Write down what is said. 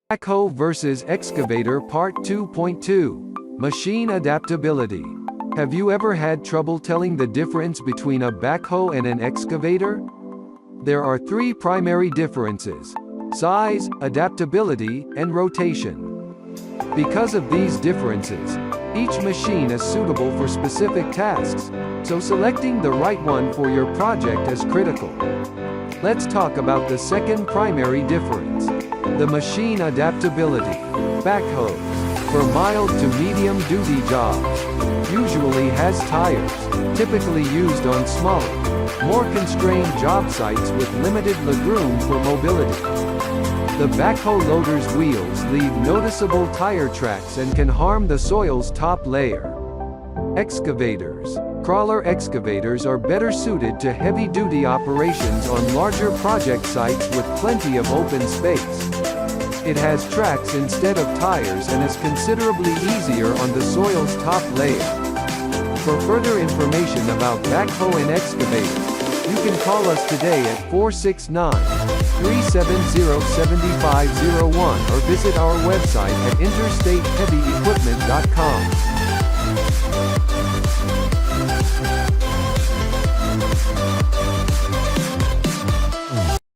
Backhoe vs. Excavator Part 2.2. Machine Adaptability. Have you ever had trouble telling the difference between a backhoe and an excavator? There are three primary differences: size, adaptability, and rotation. Because of these differences, each machine is suitable for specific tasks, so selecting the right one for your project is critical. Let's talk about the second primary difference: the machine adaptability. Backhoes, for mild to medium-duty jobs, usually has tires, typically used on smaller, more constrained job sites with limited legroom for mobility. The backhoe loader's wheels leave noticeable tire tracks and can harm the soil's top layer. Excavators. Crawler excavators are better suited to heavy-duty operations on larger project sites with plenty of open space. It has tracks instead of tires and is considerably easier on the soil's top layer. For further information about backhoe and excavator, you can call us today at 469-370-7501 or visit our website at interstateheavyequipment.com.